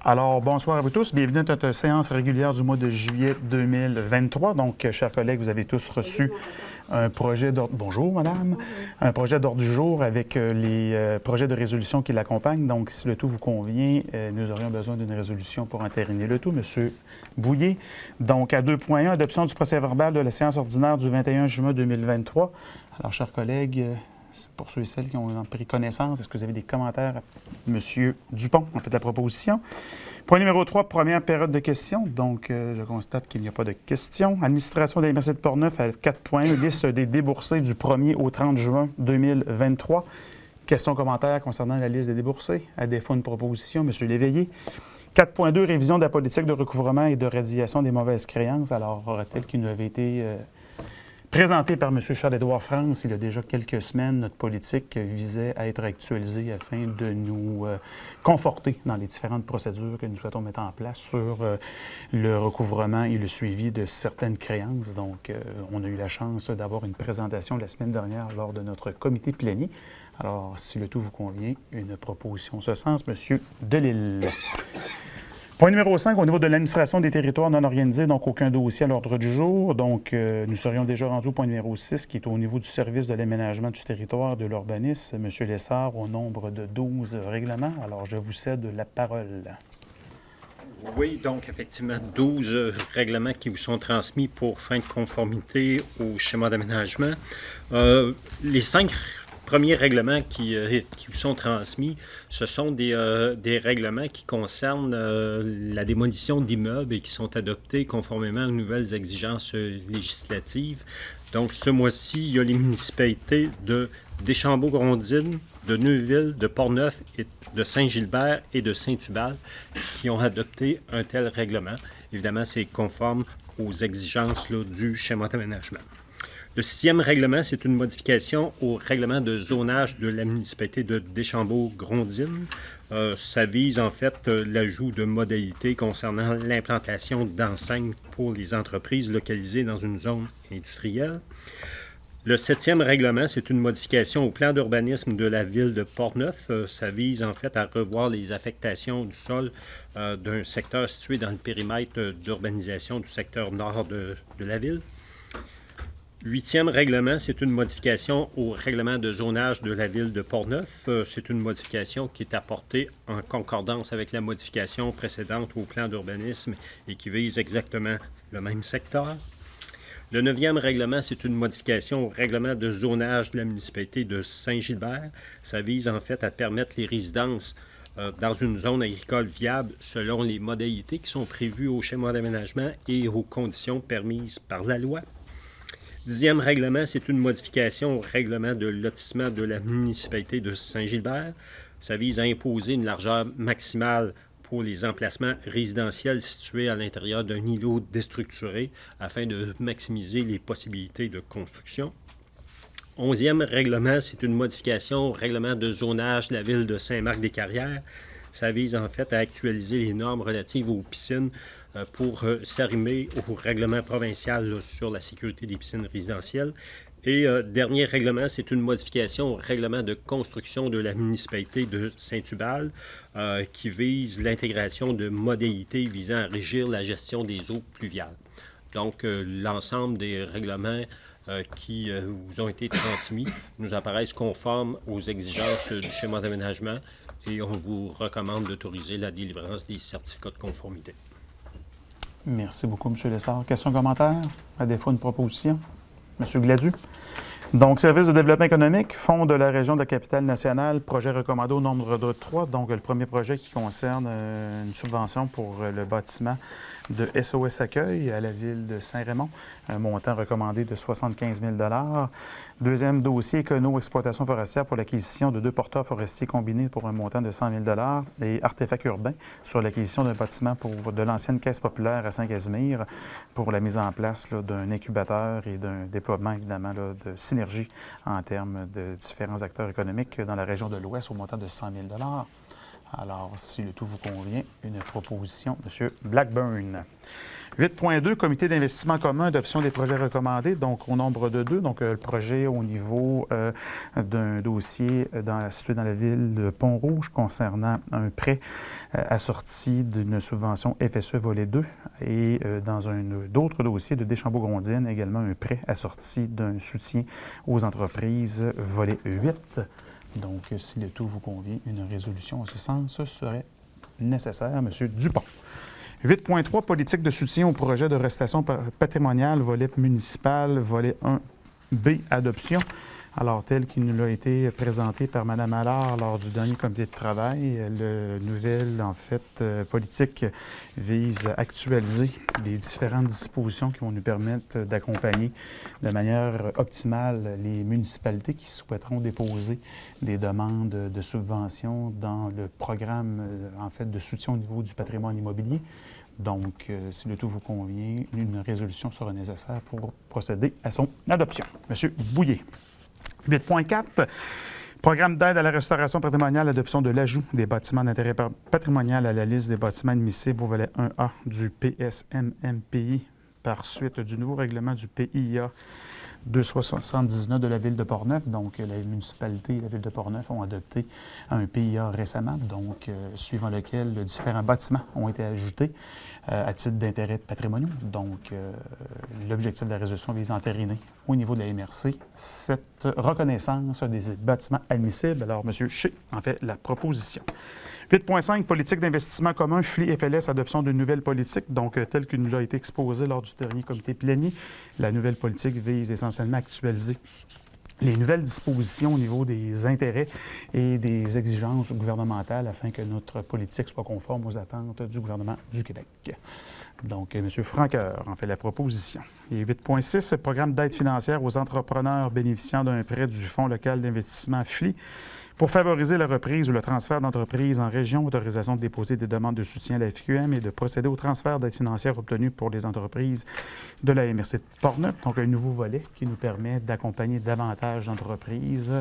Alors, bonsoir à vous tous. Bienvenue à notre séance régulière du mois de juillet 2023. Donc, chers collègues, vous avez tous reçu un projet d'ordre... Bonjour, madame. Un projet d'ordre du jour avec les projets de résolution qui l'accompagnent. Donc, si le tout vous convient, nous aurions besoin d'une résolution pour entériner le tout. Monsieur Bouillet. Donc, à 2.1, adoption du procès-verbal de la séance ordinaire du 21 juin 2023. Alors, chers collègues... Pour ceux et celles qui ont pris connaissance, est-ce que vous avez des commentaires? Monsieur Dupont, en fait, la proposition. Point numéro 3, première période de questions. Donc, je constate qu'il n'y a pas de questions. Administration de l'Université de Portneuf à 4.1, liste des déboursés du 1er au 30 juin 2023. Questions, commentaires concernant la liste des déboursés. À défaut, une proposition. Monsieur Léveillé. 4.2, révision de la politique de recouvrement et de résiliation des mauvaises créances. Alors, tel qu'il nous avait été... présenté par M. Charles-Édouard France, il y a déjà quelques semaines, notre politique visait à être actualisée afin de nous conforter dans les différentes procédures que nous souhaitons mettre en place sur le recouvrement et le suivi de certaines créances. Donc, on a eu la chance d'avoir une présentation la semaine dernière lors de notre comité plénier. Alors, si le tout vous convient, une proposition en ce sens, M. Delisle. Point numéro 5, au niveau de l'administration des territoires non organisés, donc aucun dossier à l'ordre du jour. Donc, nous serions déjà rendus au point numéro 6, qui est au niveau du service de l'aménagement du territoire et de l'urbanisme. M. Lessard, au nombre de 12 règlements. Alors, je vous cède la parole. Oui, donc effectivement, 12 règlements qui vous sont transmis pour fin de conformité au schéma d'aménagement. Les 5 premiers règlements qui vous sont transmis, ce sont des règlements qui concernent la démolition d'immeubles et qui sont adoptés conformément aux nouvelles exigences législatives. Donc, ce mois-ci, il y a les municipalités de Deschambault-Grondines, de Neuville, de Portneuf, et de Saint-Gilbert et de Saint-Hubert qui ont adopté un tel règlement. Évidemment, c'est conforme aux exigences là, du schéma d'aménagement. Le 6e règlement, c'est une modification au règlement de zonage de la municipalité de Deschambault-Grondines. Ça vise en fait l'ajout de modalités concernant l'implantation d'enseignes pour les entreprises localisées dans une zone industrielle. Le 7e règlement, c'est une modification au plan d'urbanisme de la ville de Portneuf. Ça vise en fait à revoir les affectations du sol d'un secteur situé dans le périmètre d'urbanisation du secteur nord de la ville. 8e règlement, c'est une modification au règlement de zonage de la ville de Portneuf. C'est une modification qui est apportée en concordance avec la modification précédente au plan d'urbanisme et qui vise exactement le même secteur. Le 9e règlement, c'est une modification au règlement de zonage de la municipalité de Saint-Gilbert. Ça vise en fait à permettre les résidences dans une zone agricole viable selon les modalités qui sont prévues au schéma d'aménagement et aux conditions permises par la loi. 10e règlement, c'est une modification au règlement de lotissement de la municipalité de Saint-Gilbert. Ça vise à imposer une largeur maximale pour les emplacements résidentiels situés à l'intérieur d'un îlot déstructuré afin de maximiser les possibilités de construction. 11e règlement, c'est une modification au règlement de zonage de la ville de Saint-Marc-des-Carrières. Ça vise en fait à actualiser les normes relatives aux piscines pour s'arrimer au règlement provincial là, sur la sécurité des piscines résidentielles. Et dernier règlement, c'est une modification au règlement de construction de la municipalité de Saint-Hubert qui vise l'intégration de modalités visant à régir la gestion des eaux pluviales. Donc, l'ensemble des règlements qui vous ont été transmis nous apparaissent conformes aux exigences du schéma d'aménagement et on vous recommande d'autoriser la délivrance des certificats de conformité. Merci beaucoup, M. Lessard. Questions, commentaires? À défaut, une proposition. M. Gladu. Donc, Service de développement économique, Fonds de la région de la Capitale-Nationale, projet recommandé au nombre de 3. Donc, le premier projet qui concerne une subvention pour le bâtiment de SOS Accueil à la ville de Saint-Raymond, un montant recommandé de 75 000 $. Deuxième dossier, Econo-exploitation forestière pour l'acquisition de 2 porteurs forestiers combinés pour un montant de 100 000 $ et Artefacts urbains sur l'acquisition d'un bâtiment de l'ancienne Caisse populaire à Saint-Casimir pour la mise en place d'un incubateur et d'un déploiement, évidemment, de synergie en termes de différents acteurs économiques dans la région de l'Ouest au montant de 100 000 $. Alors, si le tout vous convient, une proposition, M. Blackburn. 8.2, comité d'investissement commun, adoption des projets recommandés, donc au nombre de 2. Donc, le projet au niveau d'un dossier situé dans la ville de Pont-Rouge concernant un prêt assorti d'une subvention FSE volet 2 et dans d'autres dossiers de Deschambault-Grondines, également un prêt assorti d'un soutien aux entreprises volet 8. Donc, si le tout vous convient, une résolution en ce sens serait nécessaire. M. Dupont. 8.3, politique de soutien au projet de restauration patrimoniale, volet municipal, volet 1B, adoption. Alors, tel qu'il nous a été présenté par Mme Allard lors du dernier comité de travail, la nouvelle, en fait, politique vise à actualiser les différentes dispositions qui vont nous permettre d'accompagner de manière optimale les municipalités qui souhaiteront déposer des demandes de subventions dans le programme, en fait, de soutien au niveau du patrimoine immobilier. Donc, si le tout vous convient, une résolution sera nécessaire pour procéder à son adoption. Monsieur Bouillet. 8.4, programme d'aide à la restauration patrimoniale, adoption de l'ajout des bâtiments d'intérêt patrimonial à la liste des bâtiments admissibles au volet 1A du PSMMPI par suite du nouveau règlement du PIA 279 de la Ville de Portneuf. Donc, la municipalité et la Ville de Portneuf ont adopté un PIA récemment, donc suivant lequel différents bâtiments ont été ajoutés à titre d'intérêt patrimonial. Donc, l'objectif de la résolution vise à entériner au niveau de la MRC cette reconnaissance des bâtiments admissibles. Alors, M. Shea en fait la proposition. 8.5, politique d'investissement commun, FLI-FLS, adoption d'une nouvelle politique, donc telle qu'il nous a été exposée lors du dernier comité plénier. La nouvelle politique vise essentiellement à actualiser les nouvelles dispositions au niveau des intérêts et des exigences gouvernementales afin que notre politique soit conforme aux attentes du gouvernement du Québec. Donc, M. Franqueur en fait la proposition. Et 8.6, programme d'aide financière aux entrepreneurs bénéficiant d'un prêt du Fonds local d'investissement FLI. Pour favoriser la reprise ou le transfert d'entreprises en région, autorisation de déposer des demandes de soutien à la FQM et de procéder au transfert d'aide financière obtenue pour les entreprises de la MRC de Portneuf. Donc, un nouveau volet qui nous permet d'accompagner davantage d'entreprises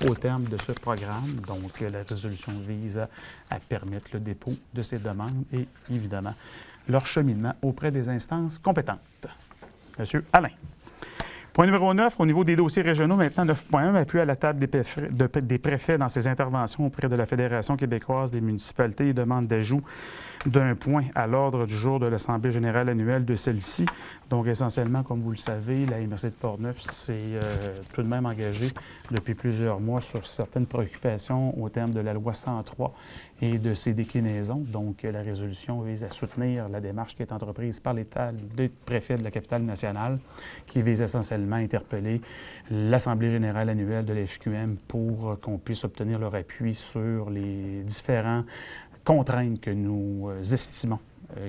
au terme de ce programme. Donc, la résolution vise à permettre le dépôt de ces demandes et, évidemment, leur cheminement auprès des instances compétentes. Monsieur Alain. Point numéro 9, au niveau des dossiers régionaux, maintenant 9.1, appui à la table des préfets dans ses interventions auprès de la Fédération québécoise des municipalités et demande d'ajout d'un point à l'ordre du jour de l'Assemblée générale annuelle de celle-ci. Donc, essentiellement, comme vous le savez, la MRC de Portneuf s'est tout de même engagée depuis plusieurs mois sur certaines préoccupations au terme de la loi 103 et de ses déclinaisons. Donc, la résolution vise à soutenir la démarche qui est entreprise par l'État, des préfets de la capitale nationale, qui vise essentiellement à interpeller l'Assemblée générale annuelle de la FQM pour qu'on puisse obtenir leur appui sur les différents contraintes que nous estimons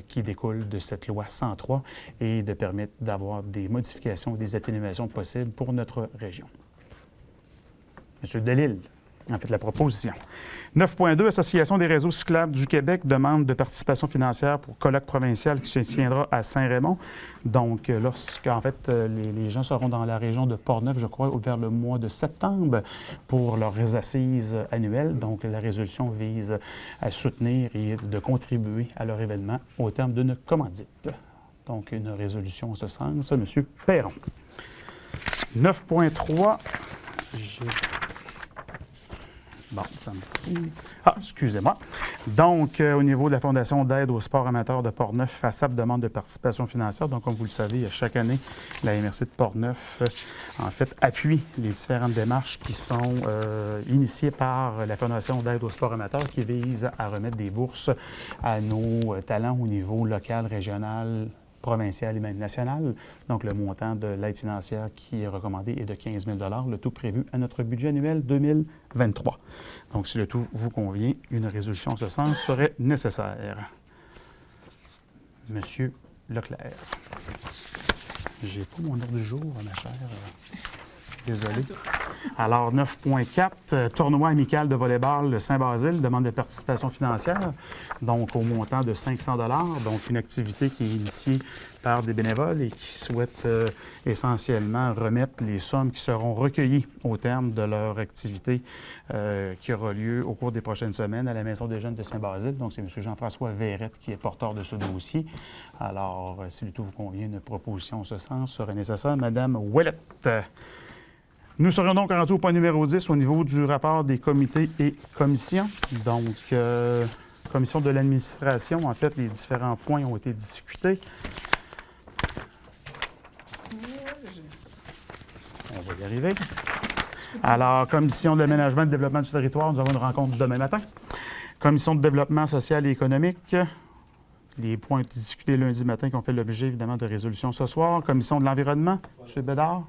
qui découlent de cette loi 103 et de permettre d'avoir des modifications, des atténuations possibles pour notre région. M. Delisle en fait la proposition. 9.2, Association des réseaux cyclables du Québec demande de participation financière pour colloque provincial qui se tiendra à Saint-Raymond. Donc, lorsqu'en fait les gens seront dans la région de Portneuf, je crois, vers le mois de septembre pour leurs assises annuelles. Donc, la résolution vise à soutenir et de contribuer à leur événement au terme d'une commandite. Donc, une résolution en ce sens. M. Perron. 9.3, bon, ça me... Ah, excusez-moi. Donc, au niveau de la Fondation d'aide au sport amateur de Portneuf, FASAP demande de participation financière. Donc, comme vous le savez, chaque année, la MRC de Portneuf, en fait, appuie les différentes démarches qui sont initiées par la Fondation d'aide au sport amateur qui vise à remettre des bourses à nos talents au niveau local, régional, provincial et même national. Donc, le montant de l'aide financière qui est recommandé est de 15 000 $, le tout prévu à notre budget annuel 2023. Donc, si le tout vous convient, une résolution en ce sens serait nécessaire. Monsieur Leclerc. J'ai pas mon ordre du jour, ma chère. Désolé. Alors, 9.4, tournoi amical de volleyball le Saint-Basile, demande de participation financière, donc au montant de 500 $. Donc, une activité qui est initiée par des bénévoles et qui souhaitent essentiellement remettre les sommes qui seront recueillies au terme de leur activité qui aura lieu au cours des prochaines semaines à la Maison des jeunes de Saint-Basile. Donc, c'est M. Jean-François Verrette qui est porteur de ce dossier. Alors, si le tout vous convient, une proposition en ce sens serait nécessaire. Madame Ouellette. Nous serions donc rendus au point numéro 10 au niveau du rapport des comités et commissions. Donc, commission de l'administration, en fait, les différents points ont été discutés. On va y arriver. Alors, commission de l'aménagement et de développement du territoire, nous avons une rencontre demain matin. Commission de développement social et économique, les points discutés lundi matin qui ont fait l'objet, évidemment, de résolutions ce soir. Commission de l'environnement, M. Bédard.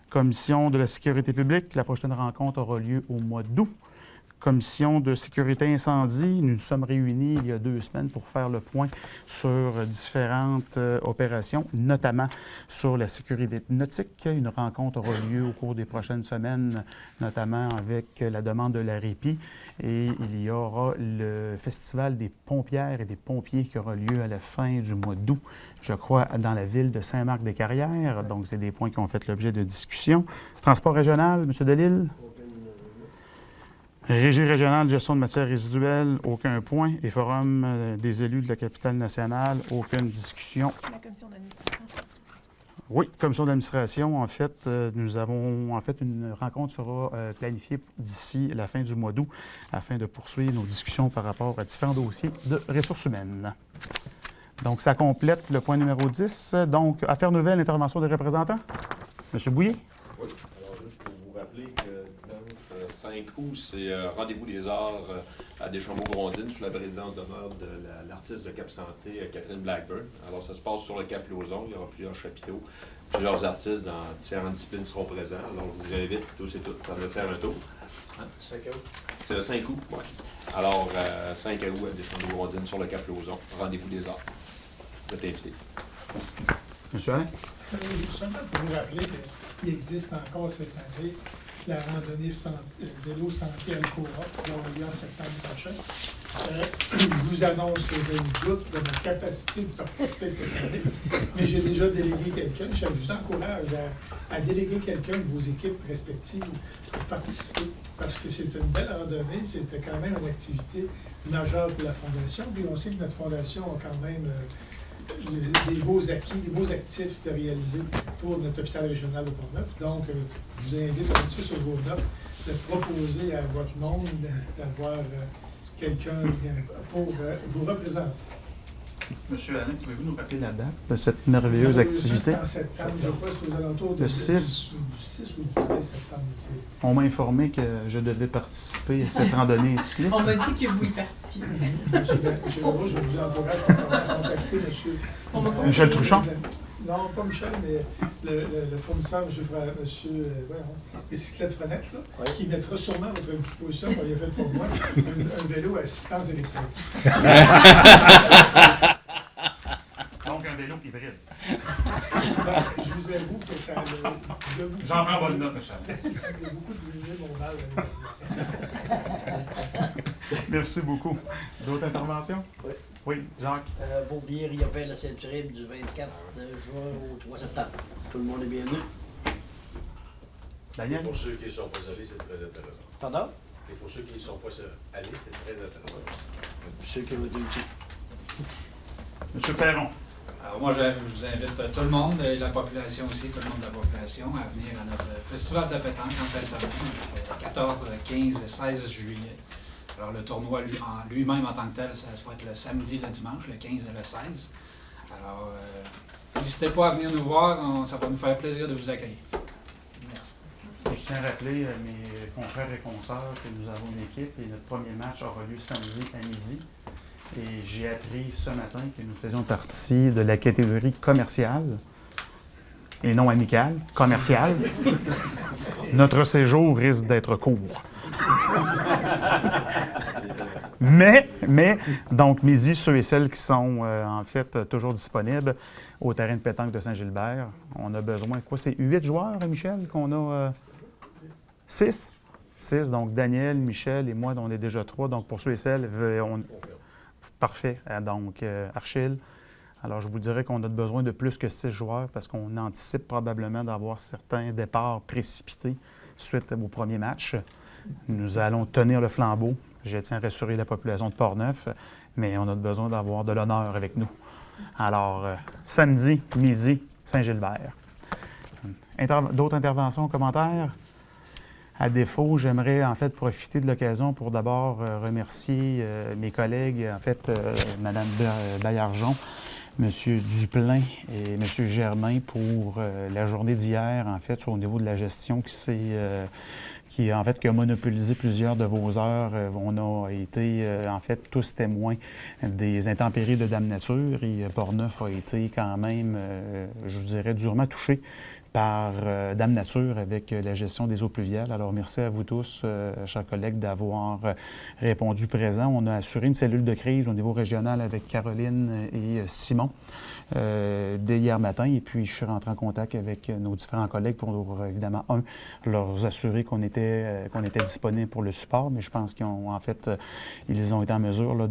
Commission de la sécurité publique, la prochaine rencontre aura lieu au mois d'août. Commission de sécurité incendie, nous nous sommes réunis il y a 2 semaines pour faire le point sur différentes opérations, notamment sur la sécurité nautique. Une rencontre aura lieu au cours des prochaines semaines, notamment avec la demande de la RIPI. Et il y aura le Festival des pompières et des pompiers qui aura lieu à la fin du mois d'août, je crois, dans la ville de Saint-Marc-des-Carrières. Donc, c'est des points qui ont fait l'objet de discussion. Transport régional, M. Delisle. Régie régionale de gestion de matières résiduelles, aucun point. Et Forum des élus de la capitale nationale, aucune discussion. La commission d'administration. Oui, commission d'administration, en fait, nous avons, une rencontre sera planifiée d'ici la fin du mois d'août afin de poursuivre nos discussions par rapport à différents dossiers de ressources humaines. Donc, ça complète le point numéro 10. Donc, affaires nouvelles, intervention des représentants. M. Bouillet. Oui, alors juste pour vous rappeler que dimanche 5 août, c'est Rendez-vous des arts à Deschambault-Grondines sous la présidence d'honneur de l'artiste de Cap Santé, Catherine Blackburn. Alors ça se passe sur le Cap Lauzon, il y aura plusieurs chapiteaux, plusieurs artistes dans différentes disciplines seront présents. Alors je vous invite tous et toutes à venir faire un tour. Hein? 5 août. C'est le 5 août, oui. Alors 5 août à Deschambault-Grondines sur le Cap Lauzon, Rendez-vous des arts. Vous êtes invité. M. Alain. Seulement pour vous rappeler qu'il existe encore cette année la randonnée vélo santé Alcora qui aura lieu en septembre prochain. Je vous annonce que j'ai un doute de ma capacité de participer cette année, mais j'ai déjà délégué quelqu'un. Je vous encourage à déléguer quelqu'un de vos équipes respectives pour participer, parce que c'est une belle randonnée, c'était quand même une activité majeure pour la Fondation. Puis on sait que notre Fondation a quand même des beaux acquis, des beaux actifs de réaliser pour notre hôpital régional de Pont-Neuf. Donc, je vous invite là-dessus sur vos notes de proposer à votre monde d'avoir quelqu'un pour vous représenter. Monsieur Alain, pouvez-vous nous rappeler la date de cette merveilleuse activité? C'est en septembre, je crois, c'est aux alentours Le 6. Du 6 ou du 13 septembre. On m'a informé que je devais participer à cette randonnée cycliste. On m'a dit que vous y participiez. Monsieur Leroux, je vous encourage à contacter monsieur... Michel Trouchon? Non, pas Michel, mais le fournisseur, monsieur Bicyclette Frenette, là, qui mettra sûrement à votre disposition, comme il a fait pour moi, un vélo à assistance électrique. Donc, un vélo hybride. Je vous avoue que ça a J'en prends bonne note, monsieur. Ça a beaucoup diminué mon mal. Merci beaucoup. D'autres interventions? Oui. Oui, Jacques. Beaubier, Riopelle, la Sainte-Chéribe du 24 juin au 3 septembre. Tout le monde est bienvenu. Daniel? Pour ceux qui ne sont pas allés, c'est très intéressant. Pardon? Et pour ceux qui ne sont pas allés, c'est très intéressant. Ceux qui ont été utiles. Monsieur Perron. Alors moi, je vous invite tout le monde, et la population aussi, tout le monde de la population, à venir à notre festival de pétanque en fin de semaine, le 14, 15 et 16 juillet. Alors le tournoi lui-même en tant que tel, ça va être le samedi, le dimanche, le 15 et le 16. Alors, n'hésitez pas à venir nous voir, ça va nous faire plaisir de vous accueillir. Merci. Je tiens à rappeler à mes confrères et consoeurs que nous avons une équipe et notre premier match aura lieu samedi à midi. Et j'ai appris ce matin que nous faisions partie de la catégorie commerciale et non amicale, commerciale. Notre séjour risque d'être court. Donc, midi, ceux et celles qui sont, en fait, toujours disponibles au terrain de pétanque de Saint-Gilbert. On a besoin, quoi, c'est 8 joueurs, Michel, qu'on a? 6? 6, donc Daniel, Michel et moi, on est déjà 3. Donc, pour ceux et celles, parfait. Donc, Achille. Alors, je vous dirais qu'on a besoin de plus que 6 joueurs parce qu'on anticipe probablement d'avoir certains départs précipités suite au premier match. Nous allons tenir le flambeau. Je tiens à rassurer la population de Portneuf, mais on a besoin d'avoir de l'honneur avec nous. Alors, samedi, midi, Saint-Gilbert. D'autres interventions, commentaires? À défaut, j'aimerais en fait profiter de l'occasion pour d'abord remercier mes collègues, en fait, Mme Baillargeon, M. Duplain et M. Germain pour la journée d'hier, en fait, au niveau de la gestion qui a monopolisé plusieurs de vos heures. On a été, en fait, tous témoins des intempéries de Dame Nature et Portneuf a été quand même, je vous dirais, durement touché par Dame Nature avec la gestion des eaux pluviales. Alors, merci à vous tous, chers collègues, d'avoir répondu présent. On a assuré une cellule de crise au niveau régional avec Caroline et Simon dès hier matin. Et puis, je suis rentré en contact avec nos différents collègues pour, évidemment, leur assurer qu'on était disponible pour le support. Mais je pense qu'ils ont été en mesure là,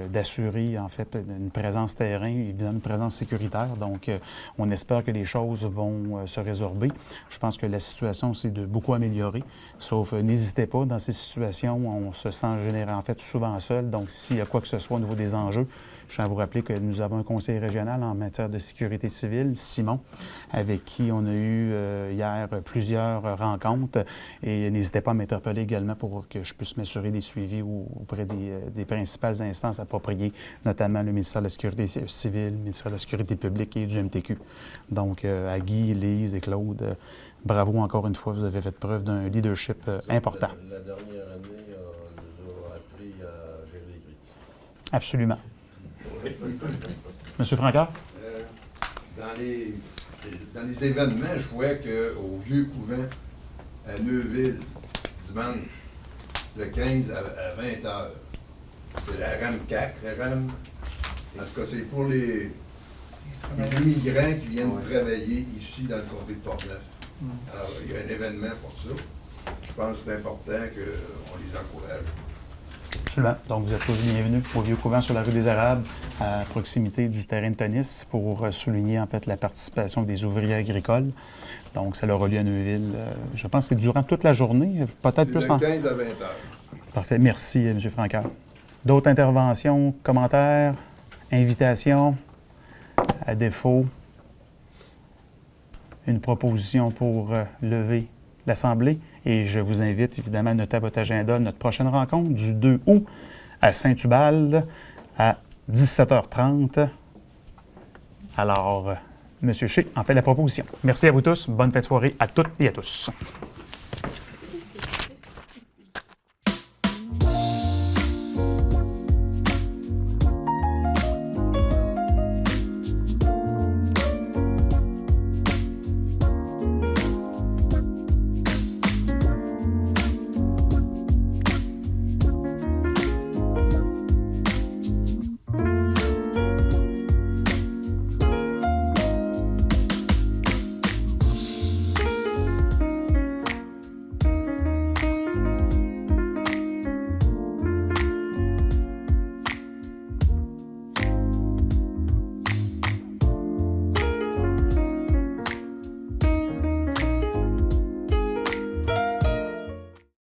d'assurer, en fait, une présence terrain, évidemment, une présence sécuritaire. Donc, on espère que les choses vont se résorber. Je pense que la situation s'est de beaucoup améliorée. Sauf, n'hésitez pas, dans ces situations, on se sent en fait souvent seul. Donc, s'il y a quoi que ce soit au niveau des enjeux, je tiens à vous rappeler que nous avons un conseiller régional en matière de sécurité civile, Simon, avec qui on a eu hier plusieurs rencontres. Et n'hésitez pas à m'interpeller également pour que je puisse m'assurer des suivis auprès des principales instances appropriées, notamment le ministère de la Sécurité civile, le ministère de la Sécurité publique et du MTQ. Donc, à Guy, Lise et Claude, bravo encore une fois, vous avez fait preuve d'un leadership important. La dernière année, on nous a appris à gérer les crises. Absolument. Monsieur Francard? Dans les événements, je vois qu'au Vieux Couvent, à Neuville, dimanche, de 15 à 20 heures, c'est la RAM CAC, la RAM. En tout cas, c'est pour les immigrants qui viennent travailler ici dans le comté de Portneuf. Alors, il y a un événement pour ça. Je pense que c'est important qu'on les encourage. Absolument. Donc, vous êtes tous bienvenus au Vieux Couvent sur la rue des Arabes, à proximité du terrain de tennis, pour souligner en fait la participation des ouvriers agricoles. Donc, ça aura lieu à Neuville. Je pense que c'est durant toute la journée, peut-être plus de 15 à 20 heures. Parfait. Merci, M. Francard. D'autres interventions, commentaires, invitations? À défaut, une proposition pour lever l'Assemblée. Et je vous invite évidemment à noter à votre agenda notre prochaine rencontre du 2 août à Saint-Ubalde à 17h30. Alors, M. Shea en fait la proposition. Merci à vous tous. Bonne fin de soirée à toutes et à tous.